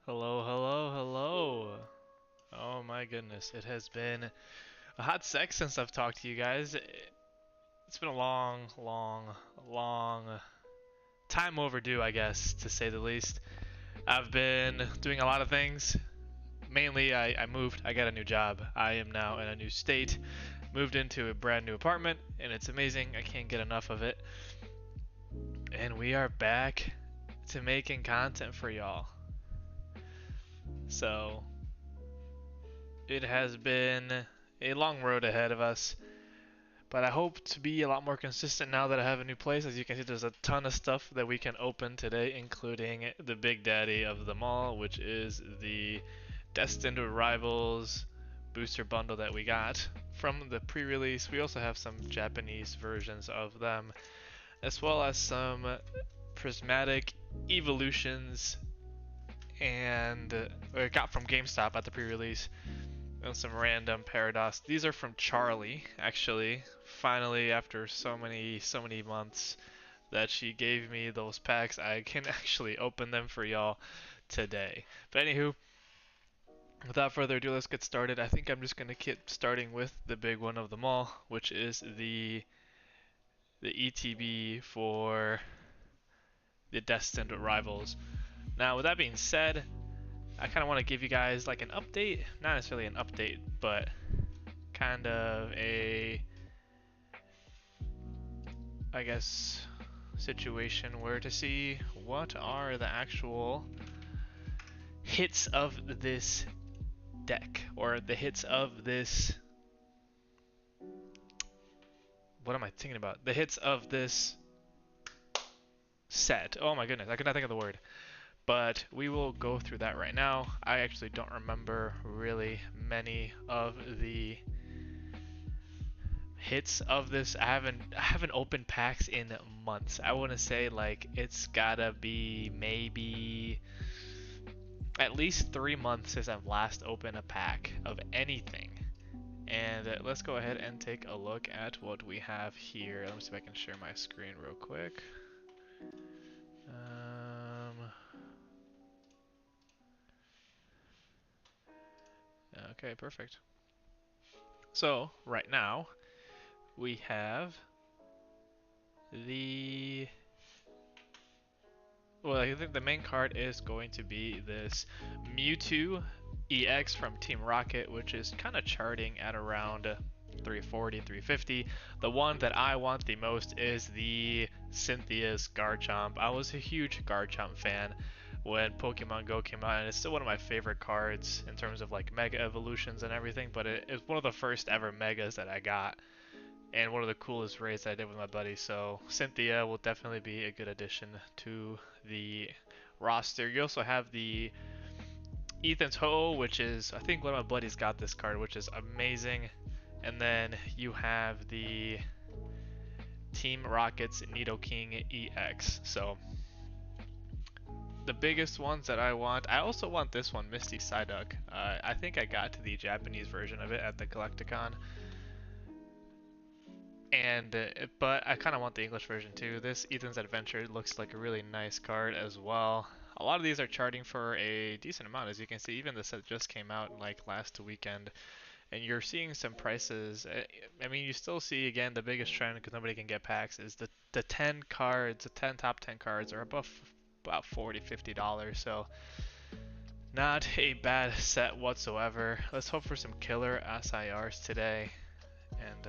Hello, hello, hello. Oh my goodness, it has been a hot sec since I've talked to you guys. It's been a long time overdue, I guess, to say the least. I've been doing a lot of things. Mainly, I moved. I got a new job. I am now in a new state. Moved into a brand new apartment, and it's amazing. I can't get enough of it. And we are back to making content for y'all. So, it has been a long road ahead of us, but I hope to be a lot more consistent now that I have a new place. As you can see, there's a ton of stuff that we can open today, including the big daddy of them all, which is the Destined Rivals booster bundle that we got from the pre-release. We also have some Japanese versions of them, as well as some prismatic evolutions and got from GameStop at the pre-release, and some random Paradox. These are from Charlie, actually. Finally, after so many months that she gave me those packs, I can actually open them for y'all today. But anywho, without further ado, let's get started. I think I'm just gonna keep starting with the big one of them all, which is the ETB for the Destined Rivals. Now, with that being said, I kind of want to give you guys like an update, not necessarily an update, but kind of a, I guess, situation where to see what are the actual hits of this deck, or the hits of this, what am I thinking about? The hits of this set. Oh my goodness, I could not think of the word. But we will go through that right now. I actually don't remember really many of the hits of this. I haven't opened packs in months. I want to say like it's gotta be maybe at least 3 months since I've last opened a pack of anything. And let's go ahead and take a look at what we have here. Let me see if I can share my screen real quick. Okay, perfect. So right now we have the, well, I think the main card is going to be this Mewtwo EX from Team Rocket, which is kind of charting at around 340, 350. The one that I want the most is the Cynthia's Garchomp. I was a huge Garchomp fan when Pokemon Go came out, and it's still one of my favorite cards in terms of like Mega Evolutions and everything, but it's one of the first ever Megas that I got, and one of the coolest raids I did with my buddy. So Cynthia will definitely be a good addition to the roster. You also have the Ethan's Ho, which is, I think one of my buddies got this card, which is amazing. And then you have the Team Rocket's Nidoking EX. So the biggest ones that I want, I also want this one, Misty Psyduck. I think I got to the Japanese version of it at the Galacticon. And but I kind of want the English version too. This Ethan's Adventure looks like a really nice card as well. A lot of these are charting for a decent amount, as you can see. Even the set just came out like last weekend, and you're seeing some prices. I mean, you still see again the biggest trend, because nobody can get packs, is the 10 cards, the 10 top 10 cards are above about $40-50. So not a bad set whatsoever. Let's hope for some killer SIRs today, and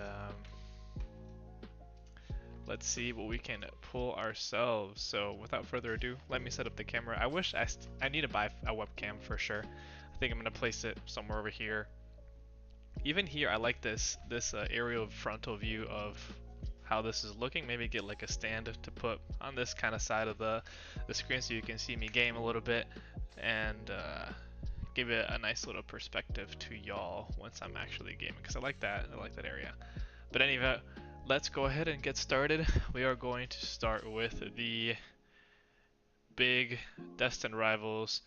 let's see what we can pull ourselves. So without further ado, let me set up the camera. I wish I need to buy a webcam for sure. I think I'm gonna place it somewhere over here. Even here, I like this aerial frontal view of how this is looking. Maybe get like a stand to put on this kind of side of the screen so you can see me game a little bit, and give it a nice little perspective to y'all once I'm actually gaming, because I like that area. But anyway, let's go ahead and get started. We are going to start with the big Destined Rivals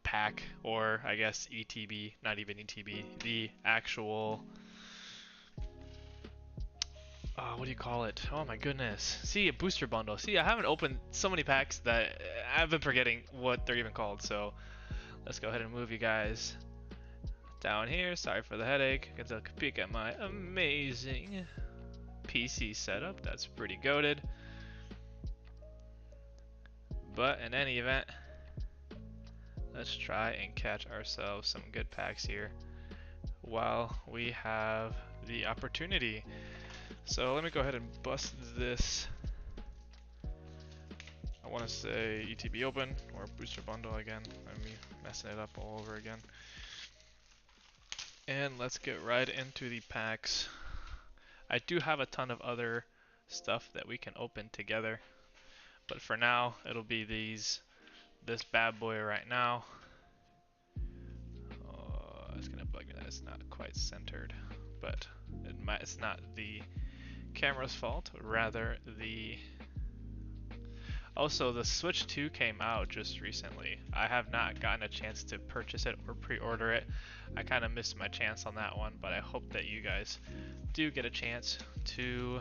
pack, or I guess ETB, not even ETB, the actual what do you call it? Oh my goodness. See, a booster bundle. See, I haven't opened so many packs that I've been forgetting what they're even called. So let's go ahead and move you guys down here. Sorry for the headache. Get a peek at my amazing PC setup. That's pretty goated. But in any event, let's try and catch ourselves some good packs here while we have the opportunity. So let me go ahead and bust this. I want to say ETB open or booster bundle again. I'm messing it up all over again. And let's get right into the packs. I do have a ton of other stuff that we can open together, but for now it'll be this bad boy right now. Oh, it's gonna bug me that it's not quite centered, but it's not the camera's fault, rather the... Also, the Switch 2 came out just recently. I have not gotten a chance to purchase it or pre-order it. I kind of missed my chance on that one, but I hope that you guys do get a chance to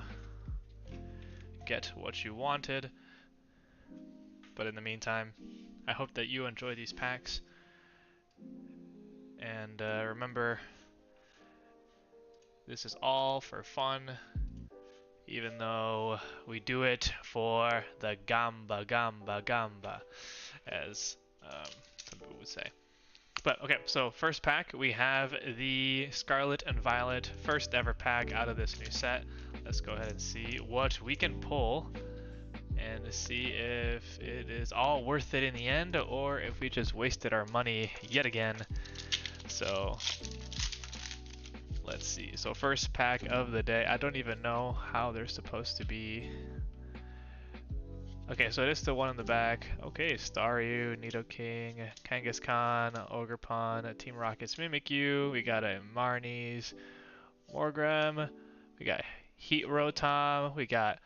get what you wanted. But in the meantime, I hope that you enjoy these packs. And remember, this is all for fun, even though we do it for the gamba, as some people would say. But okay, so first pack, we have the Scarlet and Violet, first ever pack out of this new set. Let's go ahead and see what we can pull and see if it is all worth it in the end or if we just wasted our money yet again. So let's see. So first pack of the day. I don't even know how they're supposed to be. Okay, so it is the one in the back. Okay, Staryu, Nidoking, Kangaskhan, Ogerpon, Team Rocket's Mimikyu. We got a Marnie's, Morgrem. We got Heat Rotom. We got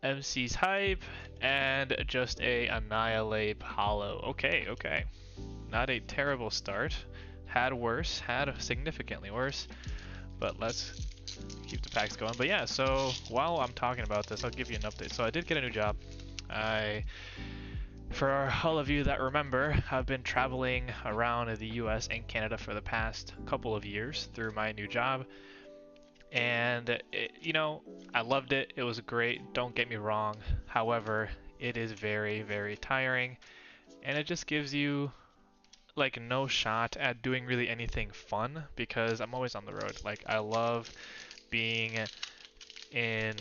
MC's Hype, and just a Annihilate Hollow. Okay, okay. Not a terrible start. Had worse, had significantly worse. But let's keep the packs going. But yeah, so while I'm talking about this, I'll give you an update. So I did get a new job. For all of you that remember, I've been traveling around the US and Canada for the past couple of years through my new job. And, you know, I loved it. It was great. Don't get me wrong. However, it is very, very tiring. And it just gives you, like, no shot at doing really anything fun because I'm always on the road. Like, I love being in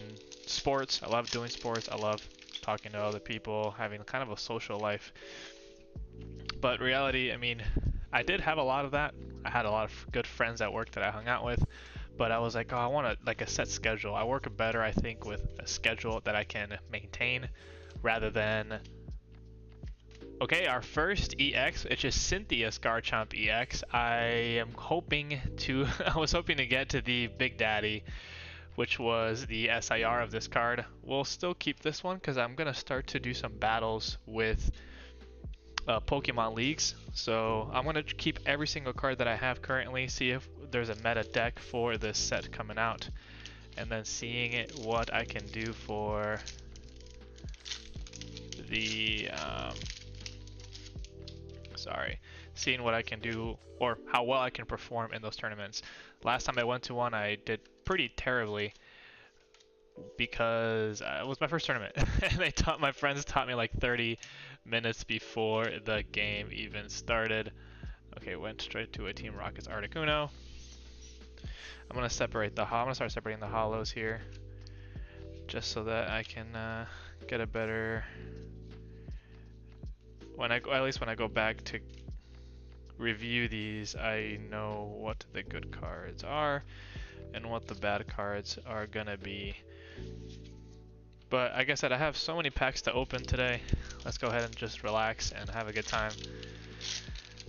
sports. I love doing sports. I love talking to other people, having kind of a social life. But reality, I mean, I did have a lot of that. I had a lot of good friends at work that I hung out with, but I was like, oh, I want a set schedule. I work better, I think, with a schedule that I can maintain rather than... Okay, our first EX, it's just Cynthia's Garchomp EX. I was hoping to get to the Big Daddy, which was the SIR of this card. We'll still keep this one because I'm going to start to do some battles with Pokemon Leagues. So I'm going to keep every single card that I have currently, see if there's a meta deck for this set coming out, and then seeing what I can do for the... seeing what I can do or how well I can perform in those tournaments. Last time I went to one, I did pretty terribly because it was my first tournament and my friends taught me like 30 minutes before the game even started. Okay, went straight to a Team Rocket's Articuno. I'm gonna start separating the hollows here just so that I can get a better... at least when I go back to review these, I know what the good cards are and what the bad cards are gonna be. But like I said, I have so many packs to open today. Let's go ahead and just relax and have a good time.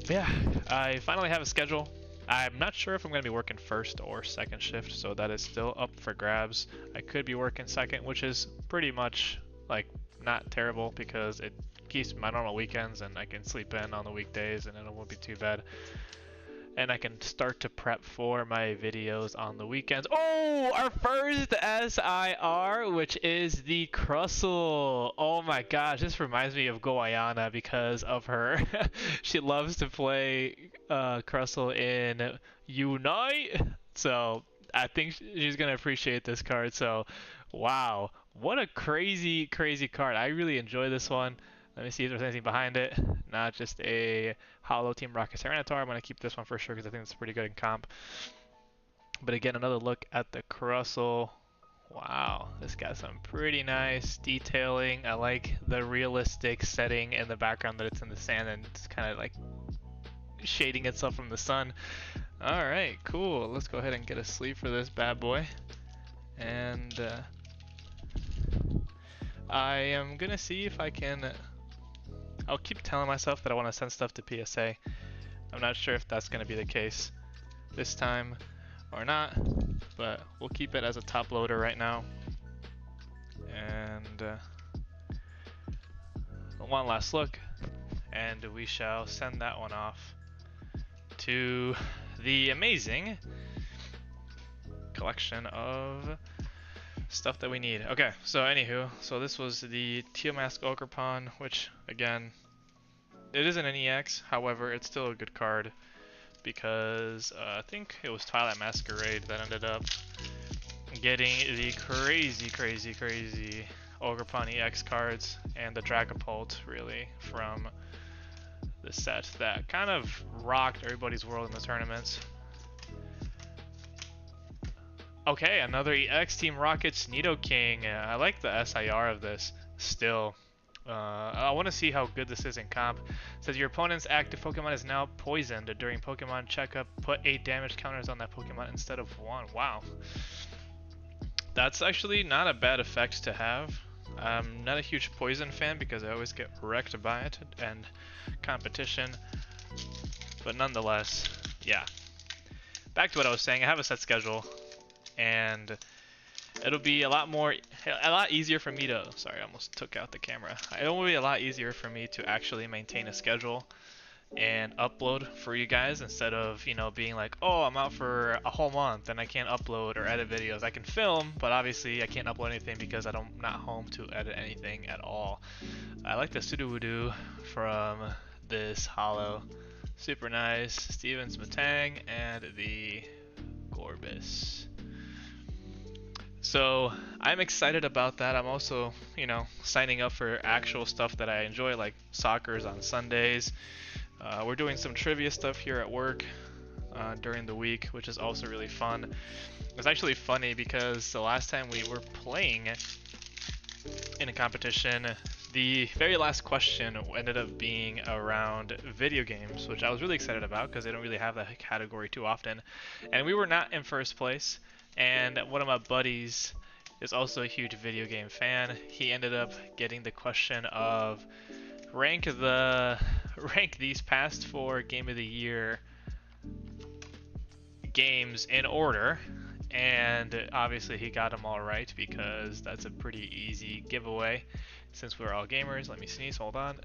But yeah, I finally have a schedule. I'm not sure if I'm going to be working first or second shift, so that is still up for grabs. I could be working second, which is pretty much like not terrible because it keeps my normal weekends and I can sleep in on the weekdays and it won't be too bad. and I can start to prep for my videos on the weekends. Oh, our first SIR, which is the Crustle. Oh my gosh, this reminds me of Goiana because of her. She loves to play Crustle in Unite, so I think she's gonna appreciate this card. So, wow, what a crazy, crazy card. I really enjoy this one. Let me see if there's anything behind it. Not just a Hollow Team Rocket Tyranitar. I'm going to keep this one for sure because I think it's pretty good in comp. But again, another look at the Crustle. Wow, this got some pretty nice detailing. I like the realistic setting in the background that it's in the sand and it's kind of like shading itself from the sun. Alright, cool. Let's go ahead and get a sleeve for this bad boy. And I am going to see if I can... I'll keep telling myself that I want to send stuff to PSA. I'm not sure if that's going to be the case this time or not, but we'll keep it as a top loader right now. And one last look, and we shall send that one off to the amazing collection of stuff that we need. Okay, so anywho, so this was the Teal Mask Ogerpon, which again, it isn't an EX, however, it's still a good card because I think it was Twilight Masquerade that ended up getting the crazy, crazy, crazy Ogerpon EX cards and the Dragapult really from the set that kind of rocked everybody's world in the tournaments. Okay, another EX Team Rocket's Nidoking. I like the SIR of this still. I want to see how good this is in comp. It says your opponent's active Pokemon is now poisoned. During Pokemon checkup, put 8 damage counters on that Pokemon instead of 1. Wow. That's actually not a bad effect to have. I'm not a huge poison fan because I always get wrecked by it and competition. But nonetheless, yeah. Back to what I was saying, I have a set schedule. And it'll be a lot easier for me to, sorry, I almost took out the camera. It'll be a lot easier for me to actually maintain a schedule and upload for you guys instead of, you know, being like, oh, I'm out for a whole month and I can't upload or edit videos. I can film, but obviously I can't upload anything because I'm not home to edit anything at all. I like the Sudowoodo from this Hollow. Super nice. Steven's Matang and the Gorbis. So I'm excited about that. I'm also, you know, signing up for actual stuff that I enjoy, like soccer's on Sundays. We're doing some trivia stuff here at work during the week, which is also really fun. It's actually funny because the last time we were playing in a competition, the very last question ended up being around video games, which I was really excited about because they don't really have that category too often. And we were not in first place. And one of my buddies is also a huge video game fan. He ended up getting the question of rank these past 4 Game of the Year games in order. And obviously he got them all right because that's a pretty easy giveaway since we're all gamers. Let me sneeze, hold on.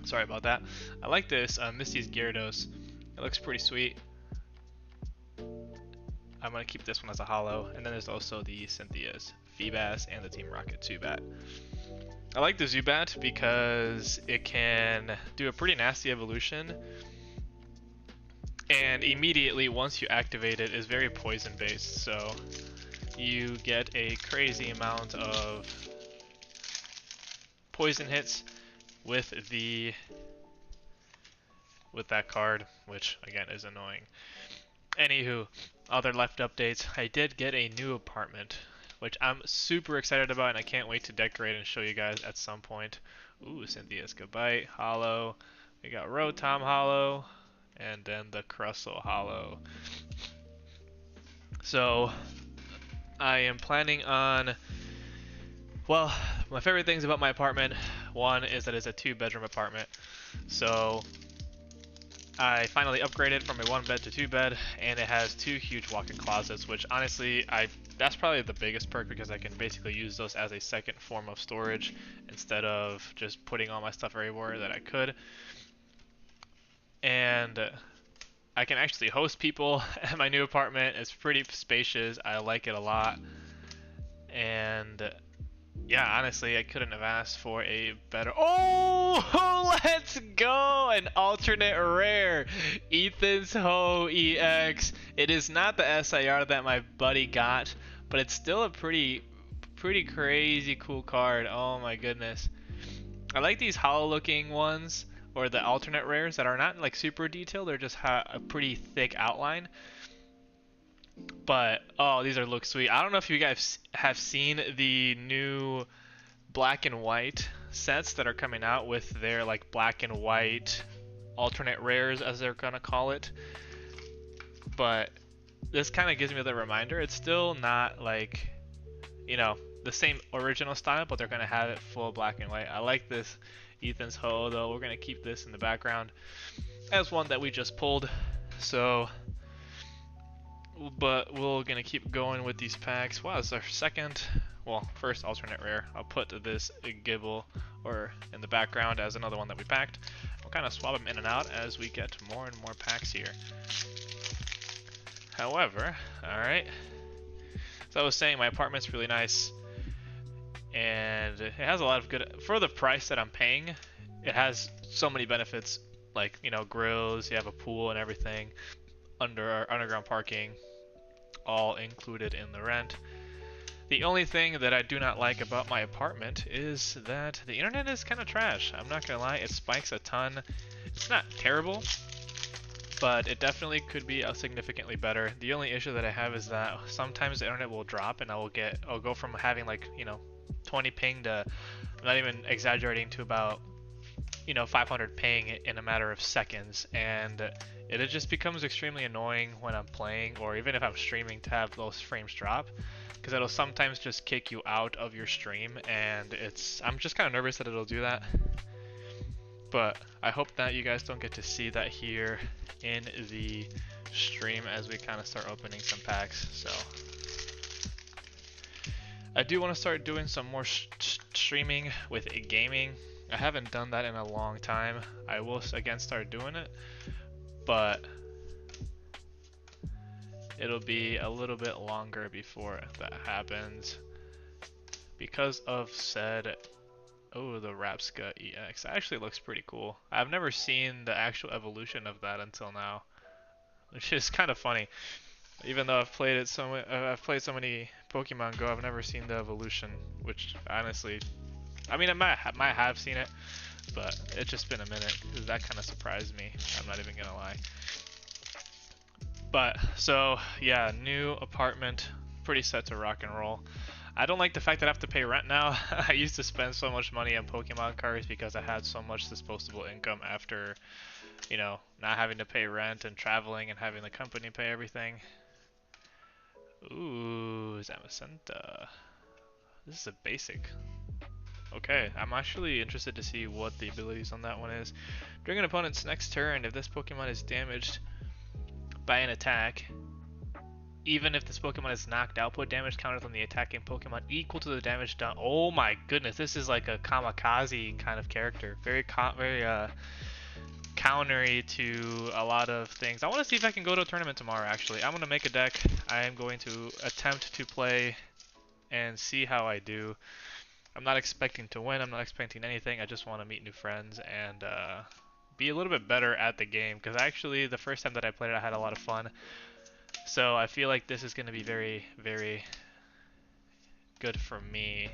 Sorry about that. I like this Misty's Gyarados. It looks pretty sweet. I'm going to keep this one as a hollow. And then there's also the Cynthia's Feebas and the Team Rocket Zubat. I like the Zubat because it can do a pretty nasty evolution. And immediately, once you activate it, is very poison based. So you get a crazy amount of poison hits with that card, which again is annoying. Anywho, other left updates. I did get a new apartment, which I'm super excited about, and I can't wait to decorate and show you guys at some point. Ooh, Cynthia's Goodbye Hollow. We got Rotom Hollow, and then the Crustle Hollow. So I am planning on, well, my favorite things about my apartment, one is that it's a 2-bedroom apartment. So I finally upgraded from a 1 bed to 2 bed, and it has 2 huge walk-in closets, which honestly, that's probably the biggest perk because I can basically use those as a second form of storage instead of just putting all my stuff everywhere that I could. And I can actually host people at my new apartment. It's pretty spacious. I like it a lot. And yeah, honestly, I couldn't have asked for a better. Oh, let's go! An alternate rare, Ethan's Ho EX. It is not the SIR that my buddy got, but it's still a pretty crazy cool card. Oh my goodness. I like these hollow-looking ones, or the alternate rares that are not like super detailed. They're just a pretty thick outline. But oh, these look sweet. I don't know if you guys have seen the new black and white sets that are coming out with their like black and white alternate rares, as they're gonna call it. But this kind of gives me the reminder. It's still not like, you know, the same original style, but they're gonna have it full black and white. I like this Ethan's Ho though. We're gonna keep this in the background as one that we just pulled. So, but we're gonna keep going with these packs. Wow, it's our second, well, first alternate rare. I'll put this Gibble or in the background as another one that we packed. We'll kind of swap them in and out as we get more and more packs here. However, alright, so I was saying my apartment's really nice, and it has a lot of good, for the price that I'm paying, it has so many benefits, like, you know, grills, you have a pool and everything, underground parking, all included in the rent. The only thing that I do not like about my apartment is that the internet is kind of trash. I'm not gonna lie, it spikes a ton. It's not terrible, but it definitely could be significantly better. The only issue that I have is that sometimes the internet will drop and I'll go from having like, you know, 20 ping to, I'm not even exaggerating, to about, you know, 500 ping in a matter of seconds, and it just becomes extremely annoying when I'm playing or even if I'm streaming to have those frames drop, because it'll sometimes just kick you out of your stream, and I'm just kind of nervous that it'll do that. But I hope that you guys don't get to see that here in the stream as we kind of start opening some packs. So I do want to start doing some more streaming with gaming. I haven't done that in a long time. I will again start doing it, but it'll be a little bit longer before that happens because of said, oh, the Rapska EX. That actually looks pretty cool. I've never seen the actual evolution of that until now, which is kind of funny. Even though I've played so many Pokemon Go, I've never seen the evolution, which honestly, I mean, I might have seen it, but it's just been a minute, because that kind of surprised me. I'm not even gonna lie. But, so, yeah, new apartment, pretty set to rock and roll. I don't like the fact that I have to pay rent now. I used to spend so much money on Pokemon cards because I had so much disposable income after, you know, not having to pay rent and traveling and having the company pay everything. Ooh, Zamacenta. This is a basic. Okay, I'm actually interested to see what the abilities on that one is. During an opponent's next turn, if this Pokemon is damaged by an attack, even if this Pokemon is knocked out, put damage counters on the attacking Pokemon equal to the damage done. Oh my goodness, this is like a kamikaze kind of character. Very countery to a lot of things. I want to see if I can go to a tournament tomorrow, actually. I'm going to make a deck. I am going to attempt to play and see how I do. I'm not expecting to win. I'm not expecting anything. I just want to meet new friends and be a little bit better at the game, because actually the first time that I played it, I had a lot of fun. So I feel like this is going to be very, very good for me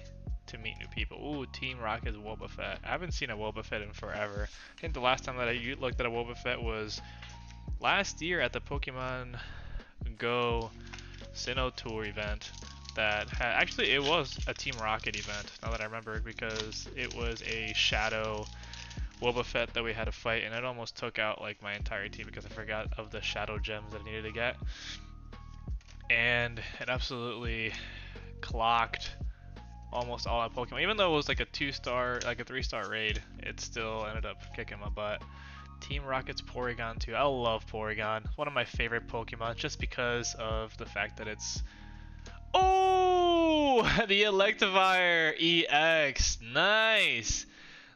to meet new people. Ooh, Team Rocket's Wobbuffet. I haven't seen a Wobbuffet in forever. I think the last time that I looked at a Wobbuffet was last year at the Pokemon Go Sinnoh Tour event. That had, actually, it was a Team Rocket event, now that I remember, because it was a Shadow Wobbuffet that we had to fight, and it almost took out like my entire team because I forgot of the Shadow Gems that I needed to get. And it absolutely clocked almost all my Pokemon. Even though it was like a 2-star, like a 3-star raid, it still ended up kicking my butt. Team Rocket's Porygon too. I love Porygon. One of my favorite Pokemon just because of the fact that it's... Oh! The Electivire EX. Nice!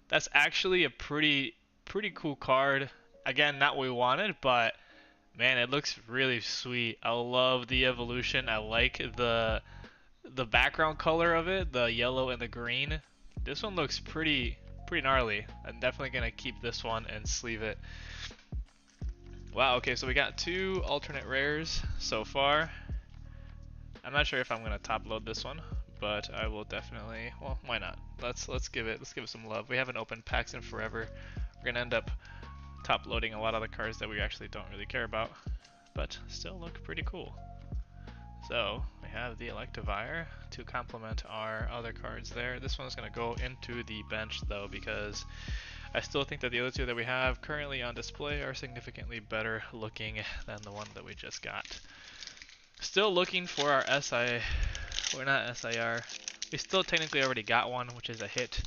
That's actually a pretty cool card. Again, not what we wanted, but man, it looks really sweet. I love the evolution. I like the background color of it, the yellow and the green. This one looks pretty gnarly. I'm definitely gonna keep this one and sleeve it. Wow, okay, so we got 2 alternate rares so far. I'm not sure if I'm gonna top load this one, but I will definitely, well, why not? Let's give it some love. We haven't opened packs in forever. We're gonna end up top loading a lot of the cards that we actually don't really care about, but still look pretty cool. So we have the Electivire to complement our other cards there. This one's going to go into the bench though, because I still think that the other 2 that we have currently on display are significantly better looking than the one that we just got. Still looking for our SI, or not SIR. We still technically already got one, which is a hit.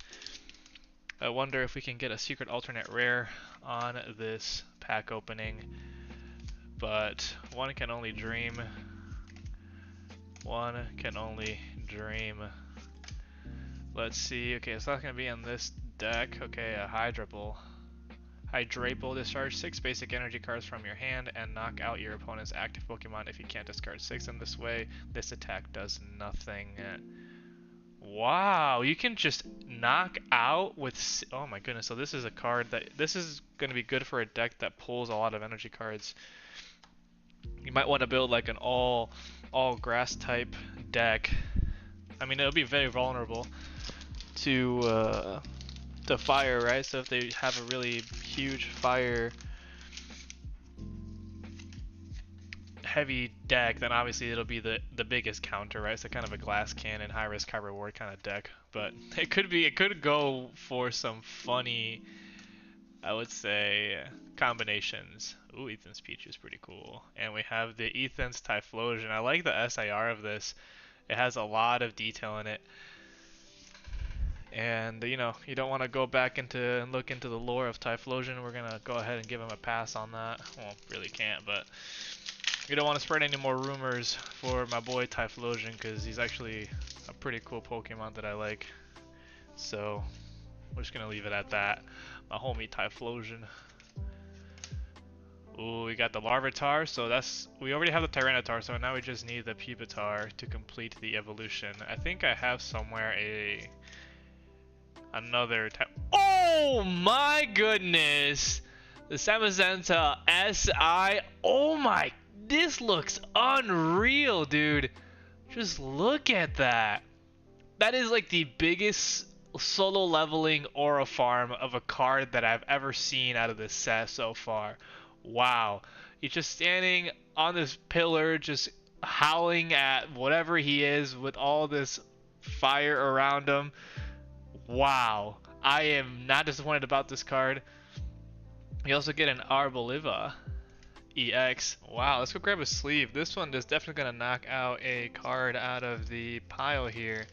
I wonder if we can get a secret alternate rare on this pack opening, but one can only dream. One can only dream. Let's see. Okay, so that's going to be in this deck. Okay, a Hydrapple. Hydrapple. Discharge 6 basic energy cards from your hand and knock out your opponent's active Pokemon if you can't discard 6 in this way. This attack does nothing. Wow, you can just knock out with... Oh my goodness, so this is a card that... This is going to be good for a deck that pulls a lot of energy cards. You might want to build like an all grass type deck. I mean, it'll be very vulnerable to fire, right? So if they have a really huge fire heavy deck, then obviously it'll be the biggest counter, right? So kind of a glass cannon, high risk, high reward kind of deck. But it could go for some funny, I would say, combinations. Ooh, Ethan's Peach is pretty cool. And we have the Ethan's Typhlosion. I like the SIR of this. It has a lot of detail in it. And, you know, you don't want to go back into and look into the lore of Typhlosion. We're going to go ahead and give him a pass on that. Well, really can't, but you don't want to spread any more rumors for my boy Typhlosion, because he's actually a pretty cool Pokemon that I like. So, we're just going to leave it at that. My homie Typhlosion. Ooh, we got the Larvitar, so we already have the Tyranitar, so now we just need the Pupitar to complete the evolution. I think I have somewhere another type. Oh my goodness! The Samazenta SI. Oh my, this looks unreal, dude. Just look at that. That is like the biggest solo leveling aura farm of a card that I've ever seen out of this set so far. Wow. He's just standing on this pillar, just howling at whatever he is with all this fire around him. Wow. I am not disappointed about this card. We also get an Arboliva EX. Wow, let's go grab a sleeve. This one is definitely going to knock out a card out of the pile here,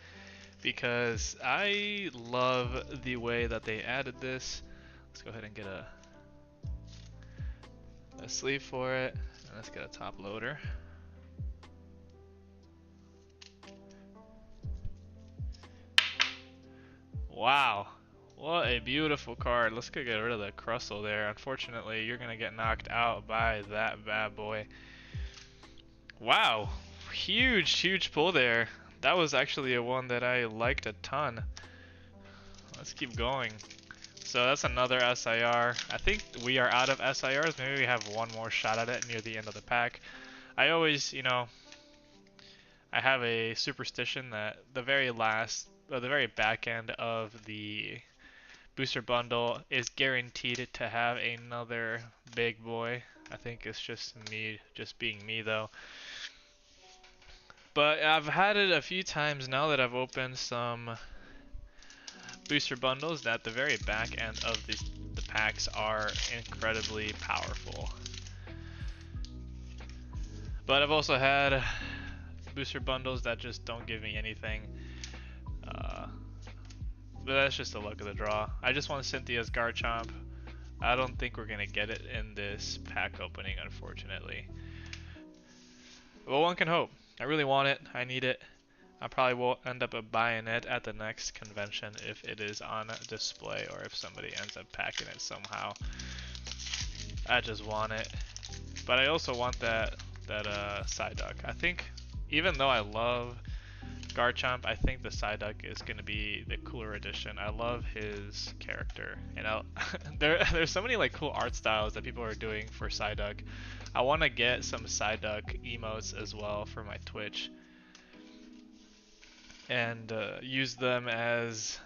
because I love the way that they added this. Let's go ahead and get a sleeve for it, and let's get a top loader. Wow, what a beautiful card. Let's go get rid of the Crustle there. Unfortunately, you're gonna get knocked out by that bad boy. Wow, huge pull there. That was actually a one that I liked a ton. Let's keep going. So that's another SIR. I think we are out of SIRs. Maybe we have one more shot at it near the end of the pack. I always, you know, I have a superstition that the very back end of the booster bundle is guaranteed to have another big boy. I think it's just me, just being me though. But I've had it a few times now that I've opened some booster bundles that the very back end of the packs are incredibly powerful. But I've also had booster bundles that just don't give me anything. But that's just the luck of the draw. I just want Cynthia's Garchomp. I don't think we're gonna get it in this pack opening, unfortunately. But one can hope. I really want it. I need it. I probably will end up buying it at the next convention if it is on display or if somebody ends up packing it somehow. I just want it. But I also want that Psyduck. I think even though I love Garchomp, I think the Psyduck is going to be the cooler addition. I love his character. And there's so many like cool art styles that people are doing for Psyduck. I want to get some Psyduck emotes as well for my Twitch. And use them as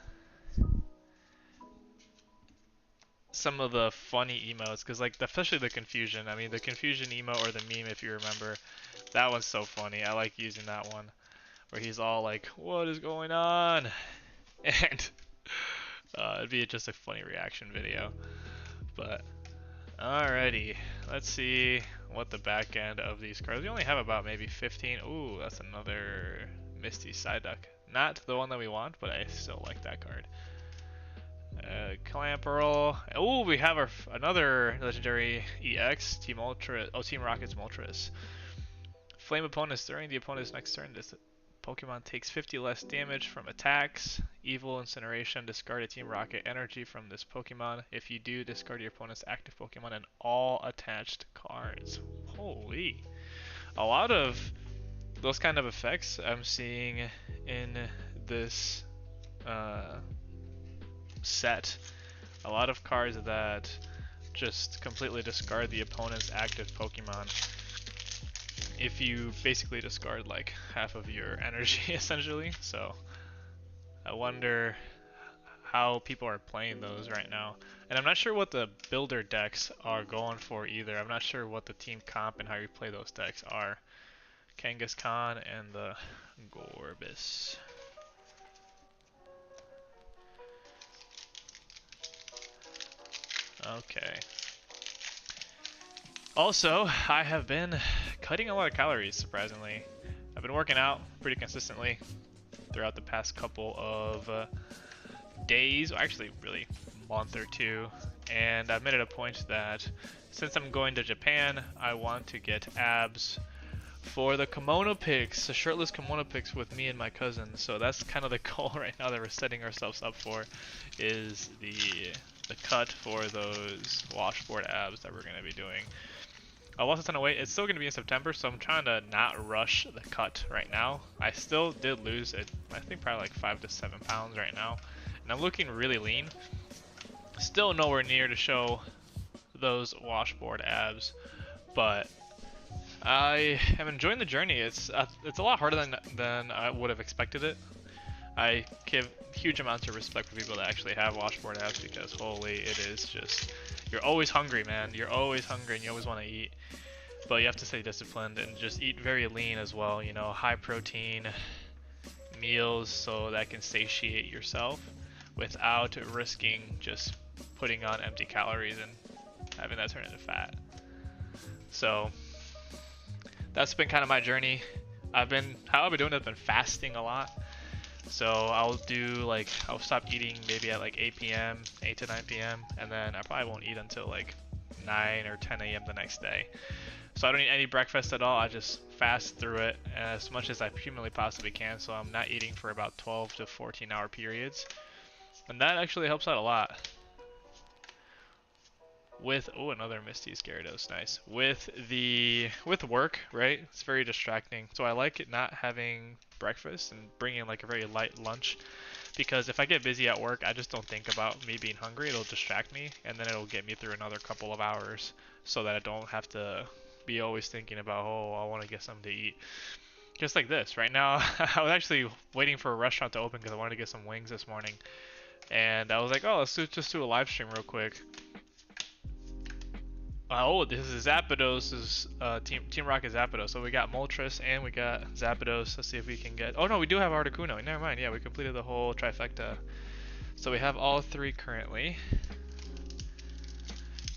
some of the funny emotes, because like especially the confusion. I mean, the confusion emote or the meme, if you remember, that one's so funny. I like using that one where he's all like, "What is going on?" and it'd be just a funny reaction video. But alrighty, let's see what the back end of these cards. We only have about maybe 15. Ooh, that's another Misty Psyduck. Not the one that we want, but I still like that card. Clamperl. Oh, we have another legendary EX, Team Ultra. Oh, Team Rocket's Moltres. Flame opponents during the opponent's next turn. This Pokemon takes 50 less damage from attacks. Evil Incineration. Discard a Team Rocket energy from this Pokemon. If you do, discard your opponent's active Pokemon and all attached cards. Holy. A lot of those kind of effects I'm seeing in this set. A lot of cards that just completely discard the opponent's active Pokemon. If you basically discard like half of your energy essentially. So I wonder how people are playing those right now. And I'm not sure what the builder decks are going for either. I'm not sure what the team comp and how you play those decks are. Kangaskhan and the Gorbis. Okay. Also, I have been cutting a lot of calories, surprisingly. I've been working out pretty consistently throughout the past couple of days, actually really month or two, and I've made it a point that since I'm going to Japan, I want to get abs for the kimono pics, the shirtless kimono pics with me and my cousin. So that's kind of the goal right now that we're setting ourselves up for, is the cut for those washboard abs that we're going to be doing. I lost a ton of weight. It's still going to be in September, so I'm trying to not rush the cut right now. I still did lose it, I think probably like 5 to 7 pounds right now, and I'm looking really lean. Still nowhere near to show those washboard abs, but I am enjoying the journey. It's a lot harder than I would have expected it. I give huge amounts of respect for people that actually have washboard abs, because holy, it is just, you're always hungry, man. You're always hungry and you always want to eat. But you have to stay disciplined and just eat very lean as well, you know, high protein meals so that can satiate yourself without risking just putting on empty calories and having that turn into fat. So that's been kind of my journey. How I've been doing it, I've been fasting a lot. So I'll stop eating maybe at like 8 p.m., 8 to 9 p.m., and then I probably won't eat until like 9 or 10 a.m. the next day. So I don't eat any breakfast at all. I just fast through it as much as I humanly possibly can. So I'm not eating for about 12 to 14 hour periods. And that actually helps out a lot. With, oh, another Misty Gyarados, nice. With work, right? It's very distracting. So I like it not having breakfast and bringing like a very light lunch, because if I get busy at work, I just don't think about me being hungry. It'll distract me, and then it'll get me through another couple of hours, so that I don't have to be always thinking about, oh, I want to get something to eat. Just like this. Right now, I was actually waiting for a restaurant to open because I wanted to get some wings this morning, and I was like, oh, let's just do a live stream real quick. Oh, this is Zapdos' Team Rocket Zapdos. So we got Moltres and we got Zapdos. Let's see if we can get... Oh no, we do have Articuno. Never mind. Yeah, we completed the whole trifecta. So we have all three currently.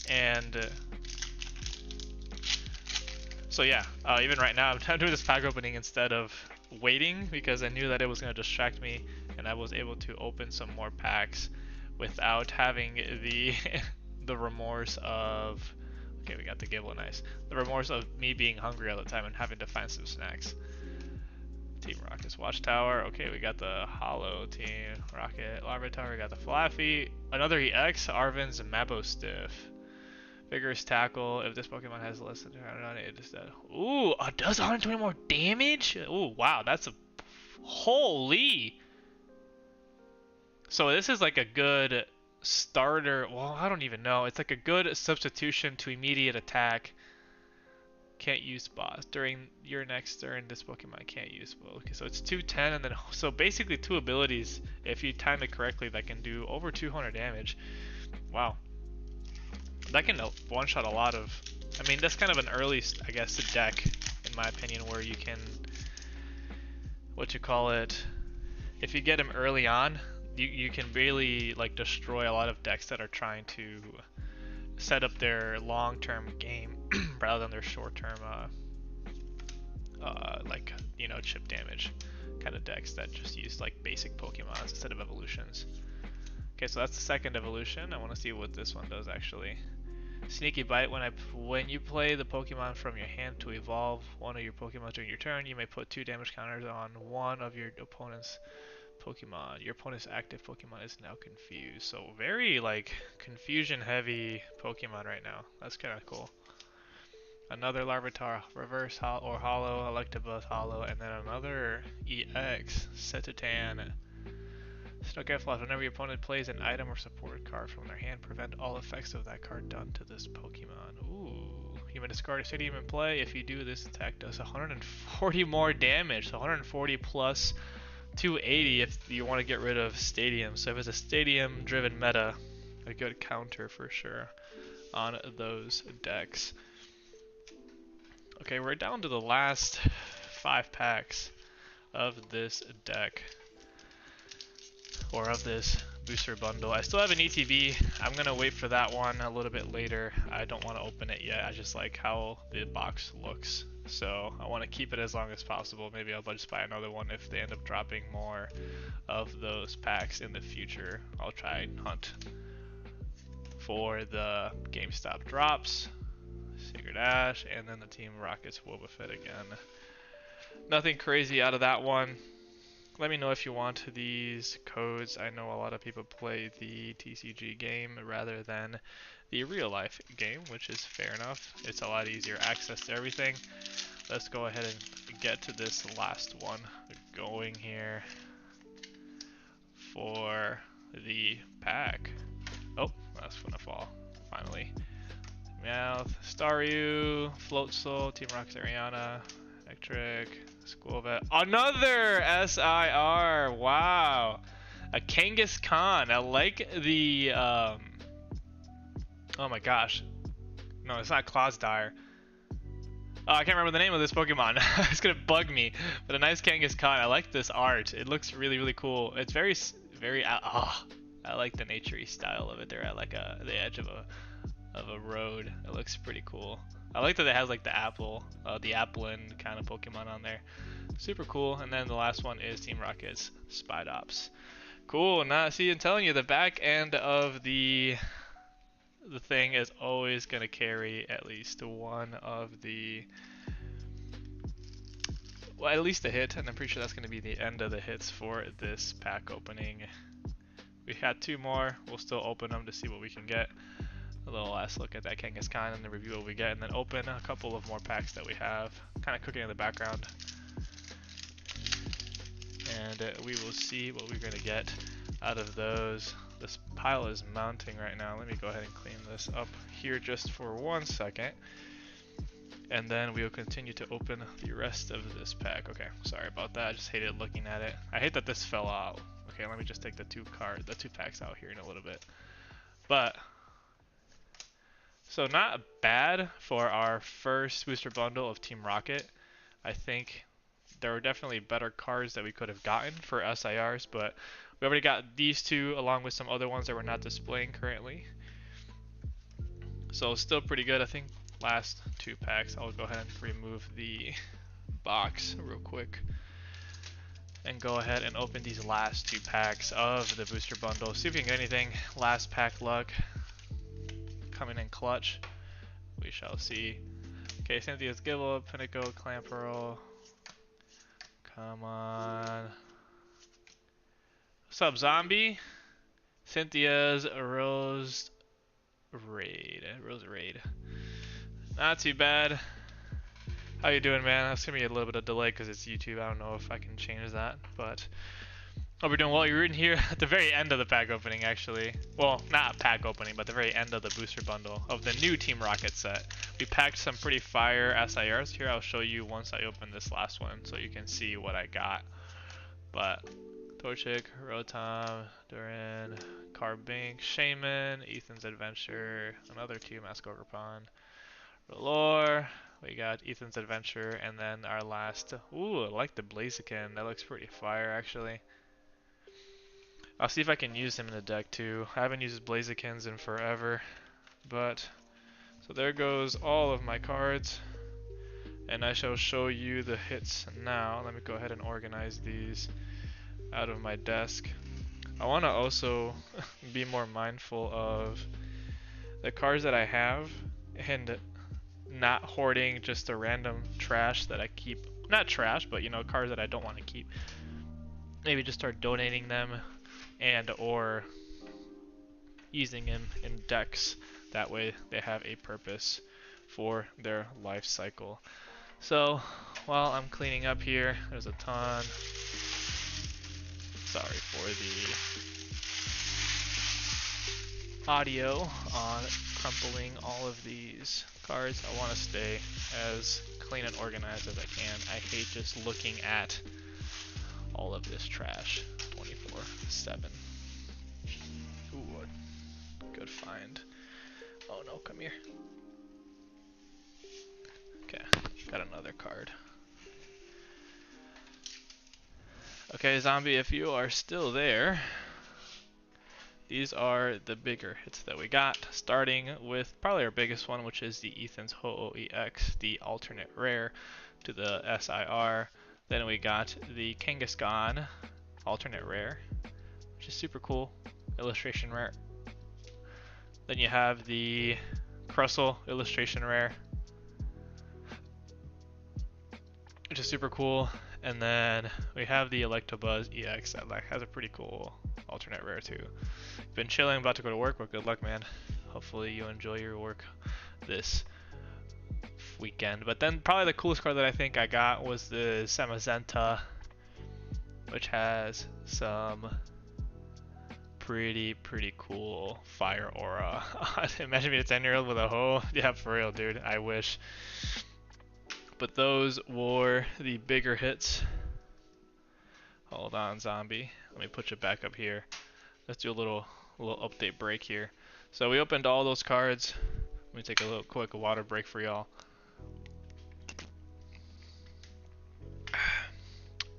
And... so yeah, even right now, I'm doing this pack opening instead of waiting, because I knew that it was going to distract me, and I was able to open some more packs without having the the remorse of, okay, we got the Gibble, nice. The remorse of me being hungry all the time and having to find some snacks. Team Rocket's Watchtower. Okay, we got the Hollow Team Rocket Larvitar. We got the Flaffy. Another EX. Arvin's Mabo Stiff. Vigorous Tackle. If this Pokemon has less than 200 on it, it is dead. Ooh, does 120 more damage? Ooh, wow, that's a holy. So this is like a good starter. Well, I don't even know. It's like a good substitution to immediate attack. Can't use boss during your next turn. This Pokemon can't use. Okay, so it's 210, and then so basically two abilities, if you time it correctly, that can do over 200 damage. Wow, that can one-shot a lot of. I mean, that's kind of an early, I guess, deck in my opinion, where you can, what you call it, if you get him early on, you can really like destroy a lot of decks that are trying to set up their long-term game rather than their short-term like, you know, chip damage kind of decks that just use like basic Pokemon instead of evolutions. Okay, so that's the second evolution. I want to see what this one does actually. Sneaky Bite. When you play the Pokemon from your hand to evolve one of your Pokemon during your turn, you may put 2 damage counters on one of your opponent's Pokemon. Your opponent's active Pokemon is now confused. So very like confusion heavy Pokemon right now. That's kind of cool. Another Larvitar, Reverse or Hollow, Electabuzz Hollow, and then another EX, Setatan. Snowcap. Whenever your opponent plays an item or support card from their hand, prevent all effects of that card done to this Pokemon. Ooh. You may discard a stadium in play. If you do, this attack does 140 more damage. So 140 plus 280 if you want to get rid of stadium. So if it's a stadium driven meta, a good counter for sure on those decks. Okay, we're down to the last 5 packs of this deck, or of this booster bundle. I still have an ETB. I'm gonna wait for that one a little bit later. I don't want to open it yet. I just like how the box looks, so I want to keep it as long as possible. Maybe I'll just buy another one if they end up dropping more of those packs in the future. I'll try and hunt for the GameStop drops, Secret Ash, and then the Team Rocket's Woba Fit again. Nothing crazy out of that one. Let me know if you want these codes. I know a lot of people play the TCG game rather than the real life game, which is fair enough. It's a lot easier access to everything. Let's go ahead and get to this last one going here for the pack. Oh, that's gonna fall, finally. Meowth, Staryu, Floatzel, Team Rocket's Ariana, Electric, School Vet. Another SIR! Wow! A Kangaskhan. I like the, oh my gosh. No, it's not Closdire. Oh, I can't remember the name of this Pokemon. It's gonna bug me. But a nice Kangaskhan. I like this art. It looks really, really cool. It's very, I like the naturey style of it. They're at like the edge of a road. It looks pretty cool. I like that it has like the Applin kind of Pokemon on there. Super cool. And then the last one is Team Rocket's Spidops. Cool. Now, see, I'm telling you, the back end of the thing is always gonna carry at least one of the, well, at least a hit, and I'm pretty sure that's gonna be the end of the hits for this pack opening. We had 2 more. We'll still open them to see what we can get. A little last look at that Kangaskhan and then review what we get, and then open a couple of more packs that we have kind of cooking in the background, and we will see what we're going to get out of those. This pile is mounting right now. Let me go ahead and clean this up here just for 1 second, and then we will continue to open the rest of this pack. Okay, sorry about that. I just hated looking at it. I hate that this fell out. Okay, let me just take the 2 packs out here in a little bit. But so not bad for our first booster bundle of Team Rocket. I think there were definitely better cards that we could have gotten for SIRs, but we already got these 2 along with some other ones that we're not displaying currently. So still pretty good. I think last 2 packs. I'll go ahead and remove the box real quick and go ahead and open these last 2 packs of the booster bundle. See if we can get anything. Last pack luck. coming in clutch. We shall see. Okay, Cynthia's Gibble, Pinnacle, Clamperl. Come on. What's up, Zombie? Cynthia's Rose Raid. Not too bad. How you doing, man? That's gonna be a little bit of delay because it's YouTube. I don't know if I can change that, but hope you're doing well. You're in here at the very end of the pack opening, actually. Well, not pack opening, but the very end of the booster bundle of the new Team Rocket set. We packed some pretty fire SIRs here. I'll show you once I open this last one so you can see what I got. But Torchic, Rotom, Duran, Carbink, Shaman, Ethan's Adventure, another Team Mascogre Rolor, we got Ethan's Adventure, and then our last, ooh, I like the Blaziken. That looks pretty fire, actually. I'll see if I can use him in the deck, too. I haven't used Blazikens in forever, but, so there goes all of my cards, and I shall show you the hits now. Let me go ahead and organize these out of my desk. I want to also be more mindful of the cards that I have, and not hoarding just the random trash that I keep. Not trash, but you know, cards that I don't want to keep. Maybe just start donating them and or using them in decks. That way they have a purpose for their life cycle. So while I'm cleaning up here, there's a ton. Sorry for the audio on crumpling all of these cards. I want to stay as clean and organized as I can. I hate just looking at all of this trash 24/7. Ooh, good find. Oh no, come here. Okay, got another card. Okay, Zombie, if you are still there, these are the bigger hits that we got, starting with probably our biggest one, which is the Ethan's Ho-Oh EX, the alternate rare to the SIR. Then we got the Kangaskhan alternate rare, which is super cool, illustration rare. Then you have the Crustle illustration rare, which is super cool. And then we have the Electabuzz EX that has a pretty cool alternate rare too. Been chilling, about to go to work, but good luck, man. Hopefully you enjoy your work this weekend. But then probably the coolest card that I think I got was the Samazenta, which has some pretty cool fire aura. Imagine being a 10-year-old with a hoe. Yeah, for real, dude. I wish. But those were the bigger hits. Hold on, Zombie. Let me put you back up here. Let's do a little update break here. So we opened all those cards. Let me take a little quick water break for y'all.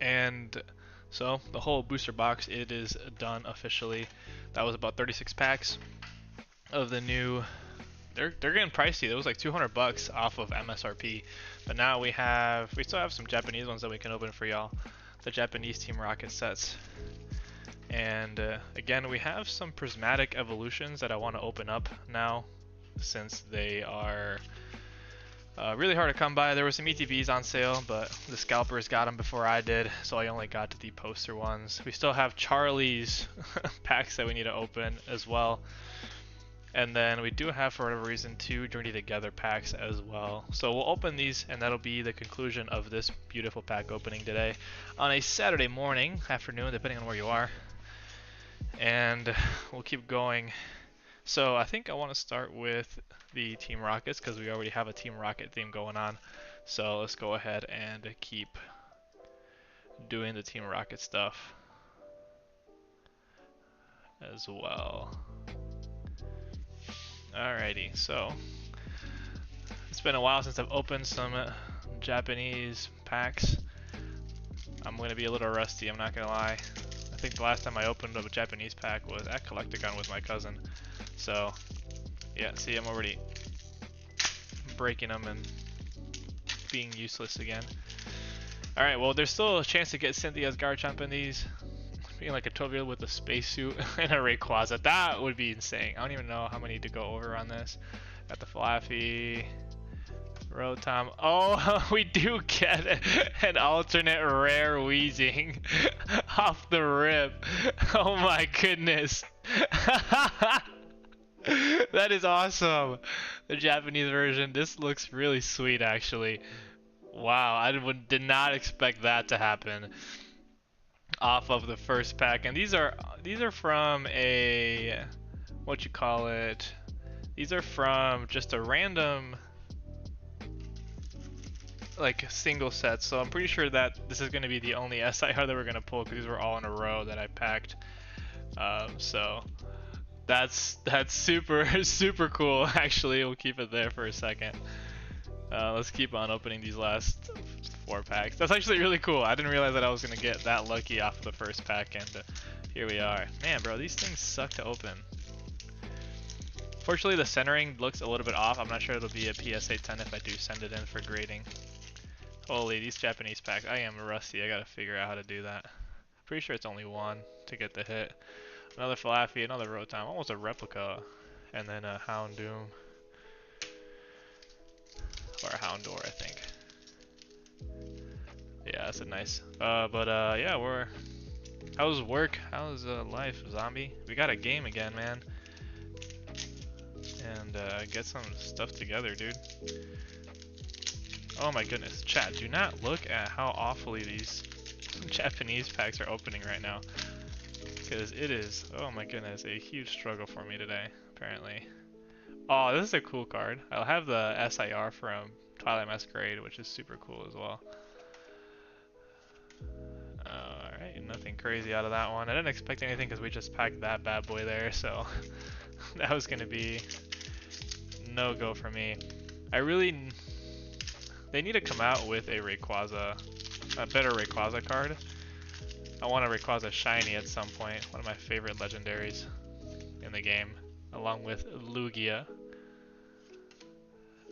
And so the whole booster box, it is done officially. That was about 36 packs of the new. They're getting pricey. It was like 200 bucks off of MSRP. But now we still have some Japanese ones that we can open for y'all. The Japanese Team Rocket sets. And again, we have some prismatic evolutions that I want to open up now, since they are really hard to come by. There were some ETBs on sale, but the scalpers got them before I did, so I only got the poster ones. We still have Charlie's packs that we need to open as well. And then we do have, for whatever reason, 2 Journey Together packs as well. So we'll open these, and that'll be the conclusion of this beautiful pack opening today on a Saturday morning, afternoon, depending on where you are. And we'll keep going. So I think I want to start with the Team Rockets, because we already have a Team Rocket theme going on. So let's go ahead and keep doing the Team Rocket stuff as well. Alrighty, so it's been a while since I've opened some Japanese packs. I'm going to be a little rusty, I'm not going to lie. I think the last time I opened up a Japanese pack was at Collectagon with my cousin. So, yeah, see, I'm already breaking them and being useless again. Alright, well, there's still a chance to get Cynthia's Garchomp in these. being like a 12-year-old with a spacesuit and a Rayquaza. That would be insane. I don't even know how many to go over on this. Got the Flaffy. Rotom. Oh, we do get an alternate rare Weezing off the rip. Oh my goodness. That is awesome. The Japanese version. This looks really sweet actually. Wow, I did not expect that to happen off of the first pack. And these are from a, what you call it? These are from just a random like single set, so I'm pretty sure that this is going to be the only SIR that we're going to pull because these were all in a row that I packed. So that's super cool. Actually, we'll keep it there for a second. Let's keep on opening these last 4 packs. That's actually really cool. I didn't realize that I was going to get that lucky off the first pack, and here we are. Man, bro, these things suck to open. Fortunately, the centering looks a little bit off. I'm not sure it'll be a PSA 10 if I do send it in for grading. Holy, these Japanese packs. I am rusty. I gotta figure out how to do that. Pretty sure it's only 1 to get the hit. Another Flaffy, another Rotom, almost a replica. And then a Houndoom. Or a Houndour, I think. Yeah, that's a nice. Yeah, how's work? How's life, zombie? We got a game again, man. And get some stuff together, dude. Oh my goodness, chat, do not look at how awfully these Japanese packs are opening right now. Because it is, oh my goodness, a huge struggle for me today, apparently. Oh, this is a cool card. I'll have the SIR from Twilight Masquerade, which is super cool as well. Alright, nothing crazy out of that one. I didn't expect anything because we just packed that bad boy there, so that was going to be no go for me. They need to come out with a Rayquaza, a better Rayquaza card. I want a Rayquaza shiny at some point, one of my favorite legendaries in the game, along with Lugia.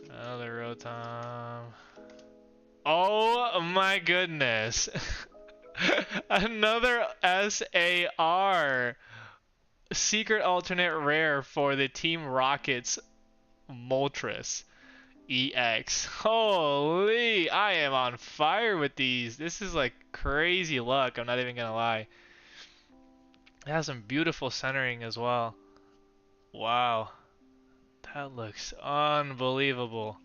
Another Rotom. Oh my goodness! Another SAR! Secret alternate rare for the Team Rocket's Moltres EX. Holy, I am on fire with these. This is like crazy luck, I'm not even gonna lie. It has some beautiful centering as well. Wow, that looks unbelievable.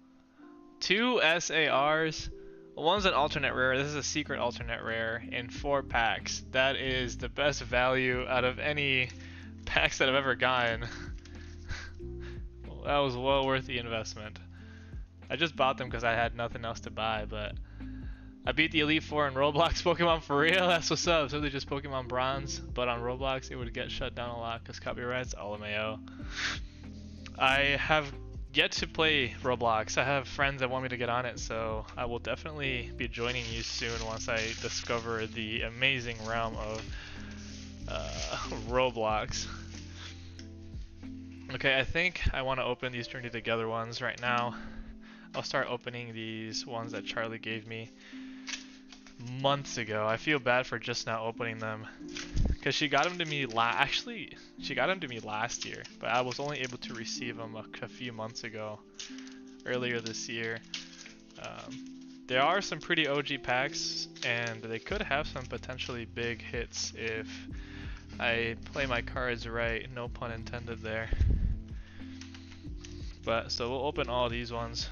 2 SARs. One's an alternate rare. This is a secret alternate rare in 4 packs. That is the best value out of any packs that I've ever gotten. That was well worth the investment. I just bought them because I had nothing else to buy, but I beat the Elite Four in Roblox Pokemon for real. That's what's up. So they just Pokemon Bronze, but on Roblox it would get shut down a lot because copyrights, LMAO. I have yet to play Roblox. I have friends that want me to get on it, so I will definitely be joining you soon once I discover the amazing realm of Roblox. Okay, I think I want to open these Journey Together ones right now. I'll start opening these ones that Charlie gave me months ago. I feel bad for just now opening them because she got them to me she got them to me last year, but I was only able to receive them a few months ago, earlier this year. There are some pretty OG packs, and they could have some potentially big hits if I play my cards right, no pun intended there. But so we'll open all these ones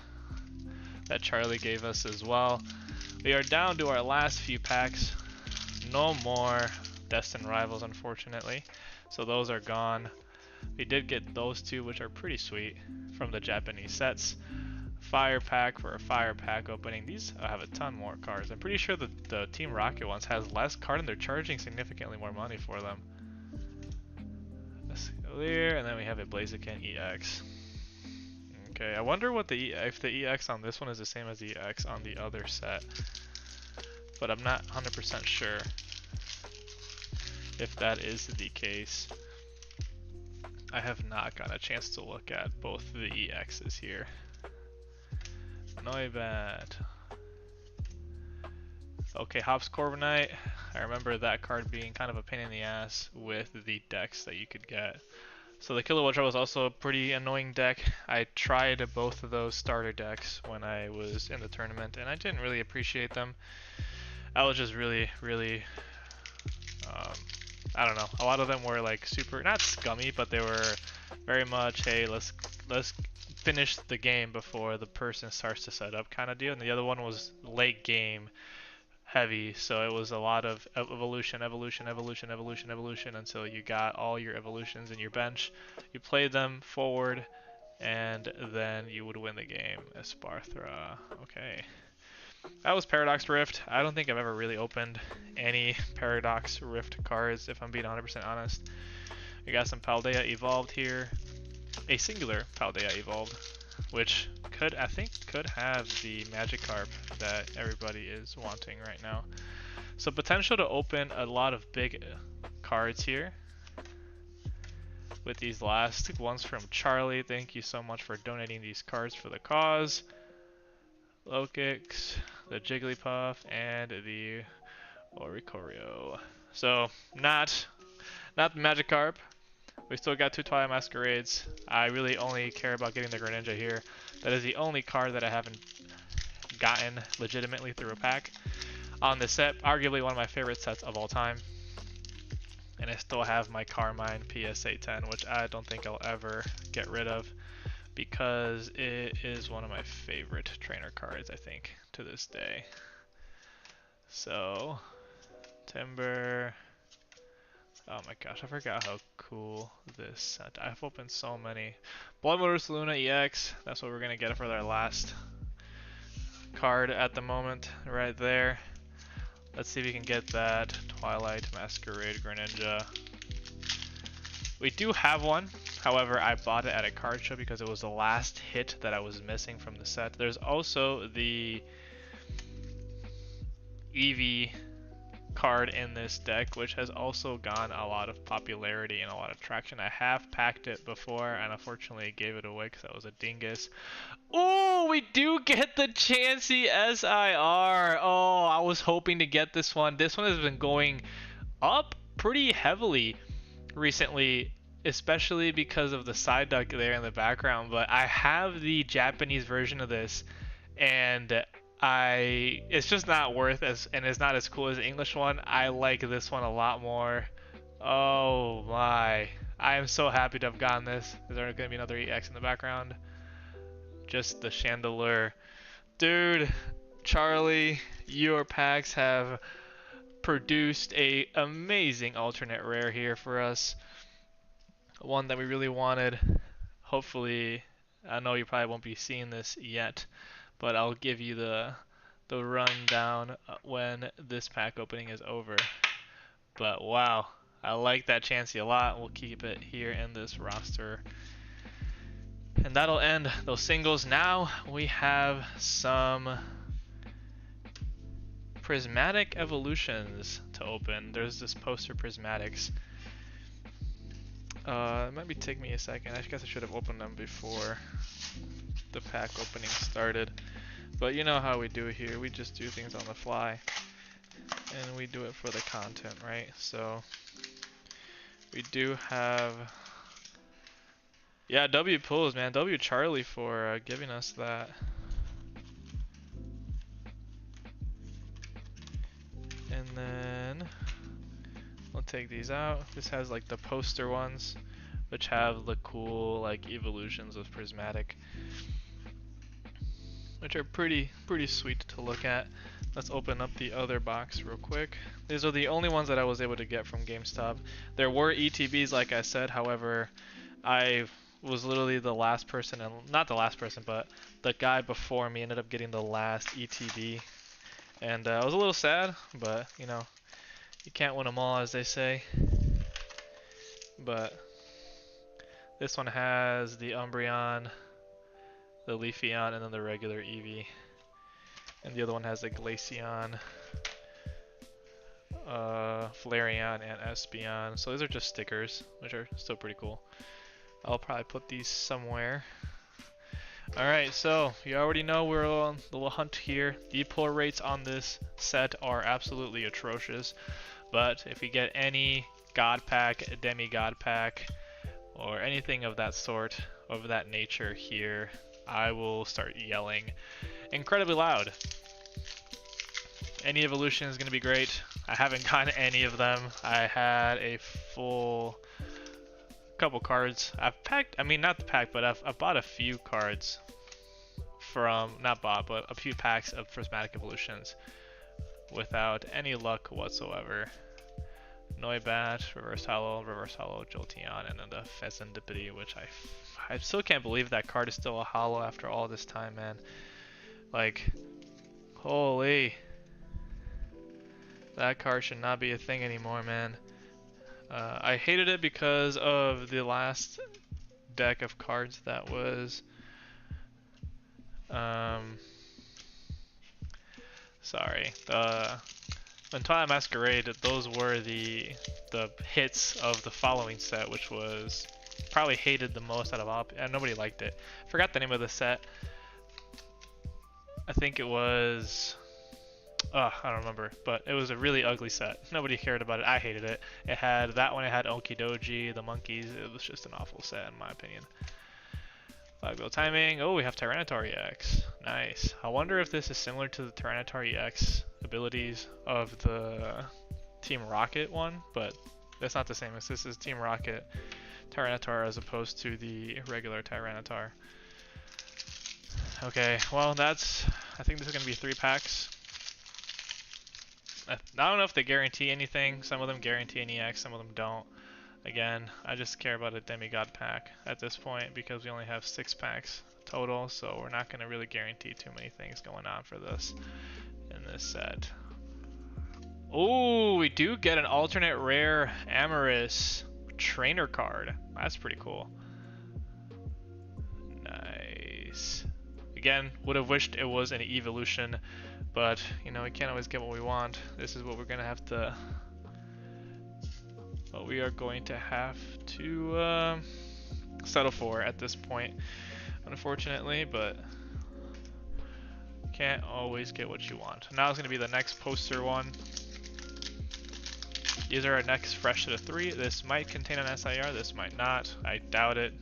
that Charlie gave us as well. We are down to our last few packs. No more Destined Rivals, unfortunately. So those are gone. We did get those 2, which are pretty sweet, from the Japanese sets. Fire pack for a fire pack opening. These have a ton more cards. I'm pretty sure that the Team Rocket ones has less card and they're charging significantly more money for them. Let's go there, and then we have a Blaziken EX. Okay, I wonder what if the EX on this one is the same as the EX on the other set. But I'm not 100% sure if that is the case. I have not got a chance to look at both the EXs here. Noibat. Okay, Hops Corviknight. I remember that card being kind of a pain in the ass with the decks that you could get. So the Kilowatt Drop was also a pretty annoying deck. I tried both of those starter decks when I was in the tournament, and I didn't really appreciate them. I was just really, I don't know. A lot of them were like super, not scummy, but they were very much, hey, let's finish the game before the person starts to set up kind of deal. And the other one was late game heavy, so it was a lot of evolution until you got all your evolutions in your bench. You played them forward, and then you would win the game. Esparthra. Okay. That was Paradox Rift. I don't think I've ever really opened any Paradox Rift cards, if I'm being 100% honest. We got some Paldea Evolved here. A singular Paldea Evolved, which I think could have the Magikarp that everybody is wanting right now. So potential to open a lot of big cards here. With these last ones from Charlie, thank you so much for donating these cards for the cause. Lokix, the Jigglypuff, and the Oricorio. So not the Magikarp. We still got 2 Twilight Masquerades. I really only care about getting the Greninja here. That is the only card that I haven't gotten legitimately through a pack on this set. Arguably one of my favorite sets of all time. And I still have my Carmine PSA 10, which I don't think I'll ever get rid of because it is one of my favorite trainer cards, I think, to this day. So, Timber. Oh my gosh, I forgot how cool this set. I've opened so many. Blood Motors Luna EX, that's what we're going to get for our last card at the moment, right there. Let's see if we can get that Twilight Masquerade Greninja. We do have one, however, I bought it at a card show because it was the last hit that I was missing from the set. There's also the Eevee card in this deck, which has also gotten a lot of popularity and a lot of traction. I have packed it before and unfortunately gave it away because I was a dingus. Oh, we do get the Chansey SIR. Oh, I was hoping to get this one. This one has been going up pretty heavily recently, especially because of the side duck there in the background, but I have the Japanese version of this and it's just not worth and it's not as cool as the English one. I like this one a lot more. Oh my. I am so happy to have gotten this. Is there going to be another EX in the background? Just the Chandelure. Dude, Charlie, your packs have produced a amazing alternate rare here for us. One that we really wanted. Hopefully, I know you probably won't be seeing this yet, but I'll give you the rundown when this pack opening is over. But wow, I like that Chansey a lot. We'll keep it here in this roster. And that'll end those singles. Now we have some Prismatic Evolutions to open. There's this poster Prismatics. It might be taking me a second. I guess I should have opened them before the pack opening started. But you know how we do it here. We just do things on the fly. And we do it for the content, right? So we do have... Yeah, W pulls, man. W Charlie for giving us that. And then we'll take these out. This has like the poster ones, which have the cool like evolutions of Prismatic, which are pretty sweet to look at. Let's open up the other box real quick. These are the only ones that I was able to get from GameStop. There were ETBs, like I said, however, I was literally the last person, and not the last person, but the guy before me ended up getting the last ETB. And I was a little sad, but you know, you can't win them all, as they say. But this one has the Umbreon, the Leafeon, and then the regular Eevee. And the other one has the Glaceon, Flareon, and Espeon. So these are just stickers, which are still pretty cool. I'll probably put these somewhere. Alright, so you already know we're on the little hunt here. The pull rates on this set are absolutely atrocious, but if we get any God Pack, Demigod Pack, or anything of that sort, of that nature here, I will start yelling incredibly loud. Any evolution is going to be great. I haven't gotten any of them. I had a full couple cards. I've packed, I mean not the pack, but I've bought a few cards from, not bought, but a few packs of prismatic evolutions without any luck whatsoever. Noibat, Reverse Hollow, Jolteon, and then the Fezandipity, which I still can't believe that card is still a hollow after all this time, man. Like, holy. That card should not be a thing anymore, man. I hated it because of the last deck of cards that was... sorry. In Twilight Masquerade, those were the hits of the following set, which was probably hated the most out of all, and nobody liked it. I forgot the name of the set. I think it was, I don't remember, but it was a really ugly set. Nobody cared about it. I hated it. It had that one. It had Okidoji, the monkeys. It was just an awful set in my opinion. 5-go timing. Oh, we have Tyranitar EX. Nice. I wonder if this is similar to the Tyranitar EX abilities of the Team Rocket one, but that's not the same. This is Team Rocket Tyranitar as opposed to the regular Tyranitar. Okay, well I think this is going to be 3 packs. I don't know if they guarantee anything. Some of them guarantee an EX, some of them don't. Again, I just care about a demigod pack at this point because we only have 6 packs total, so we're not going to really guarantee too many things going on for this in this set. Oh, we do get an alternate rare Amorous trainer card. That's pretty cool. Nice. Again, would have wished it was an evolution, but you know, we can't always get what we want. This is what we're going to have to... what we are going to have to settle for at this point, unfortunately, but can't always get what you want. Now it's going to be the next poster one. These are our next fresh set of 3. This might contain an SIR, this might not. I doubt it,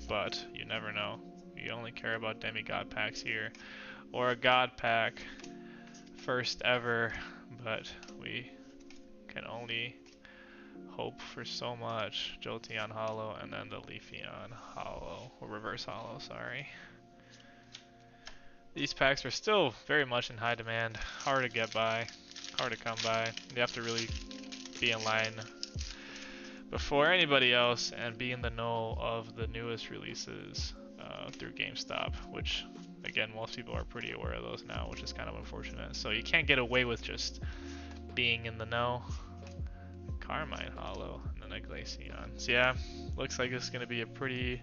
but you never know. You only care about demigod packs here, or a god pack, first ever, but we can only hope for so much. Jolteon Hollow, and then the Leafeon Hollow, or Reverse Hollow, sorry. These packs are still very much in high demand, hard to get by, hard to come by. You have to really be in line before anybody else and be in the know of the newest releases through GameStop, which again, most people are pretty aware of those now, which is kind of unfortunate. So you can't get away with just being in the know. Carmine Hollow, and then a Glaceon. So yeah, looks like it's going to be a pretty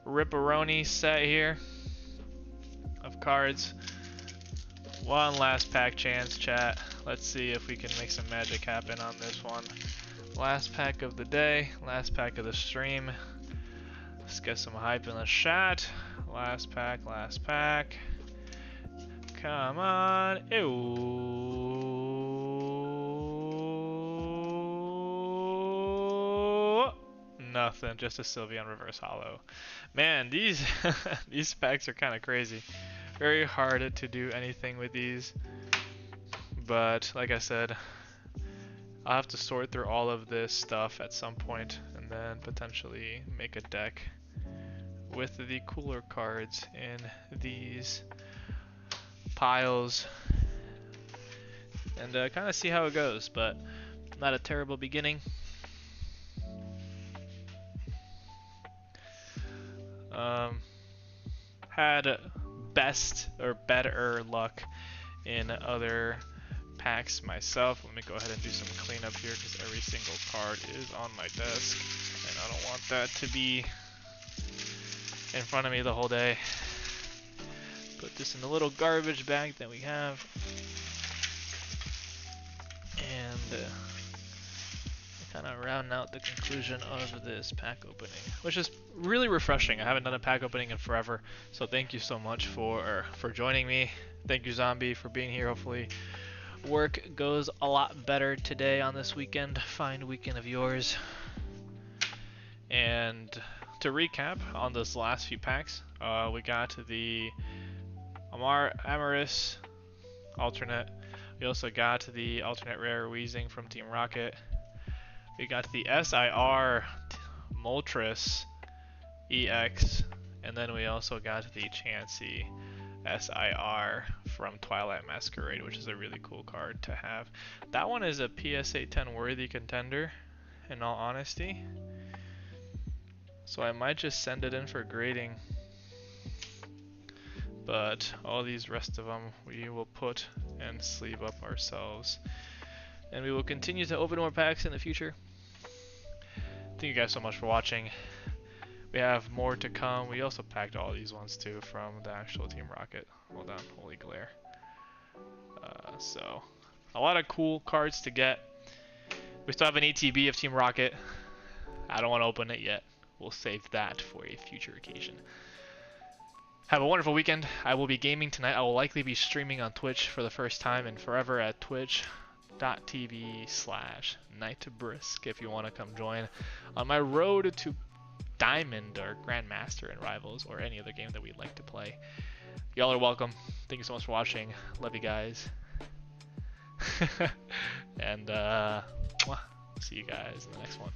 ripperoni set here of cards. One last pack chance, chat. Let's see if we can make some magic happen on this one. Last pack of the day, last pack of the stream. Let's get some hype in the chat. Last pack, last pack. Come on. Ew. Nothing, just a Sylveon Reverse Hollow. Man, these these packs are kind of crazy. Very hard to do anything with these. But like I said, I'll have to sort through all of this stuff at some point and then potentially make a deck with the cooler cards in these piles and kind of see how it goes, but not a terrible beginning. Had best or better luck in other packs myself. Let me go ahead and do some cleanup here because every single card is on my desk and I don't want that to be in front of me the whole day. Put this in the little garbage bag that we have, and I kind of rounding out the conclusion of this pack opening, which is really refreshing. I haven't done a pack opening in forever, so thank you so much for joining me. Thank you, Zombie, for being here. Hopefully work goes a lot better today on this weekend. Fine weekend of yours. And to recap on those last few packs, we got the Amaris alternate. We also got the alternate rare Weezing from Team Rocket. We got the SIR Moltres EX, and then we also got the Chansey SIR from Twilight Masquerade, which is a really cool card to have. That one is a PSA 10 worthy contender, in all honesty. So I might just send it in for grading. But all these rest of them we will put and sleeve up ourselves. And we will continue to open more packs in the future. Thank you guys so much for watching. We have more to come. We also packed all these ones too from the actual Team Rocket. Hold on, holy glare. So, a lot of cool cards to get. We still have an ETB of Team Rocket. I don't want to open it yet. We'll save that for a future occasion. Have a wonderful weekend. I will be gaming tonight. I will likely be streaming on Twitch for the first time in forever at twitch.tv/nightbrisk if you want to come join on my road to Diamond or Grandmaster in Rivals or any other game that we'd like to play. Y'all are welcome. Thank you so much for watching. Love you guys. And see you guys in the next one.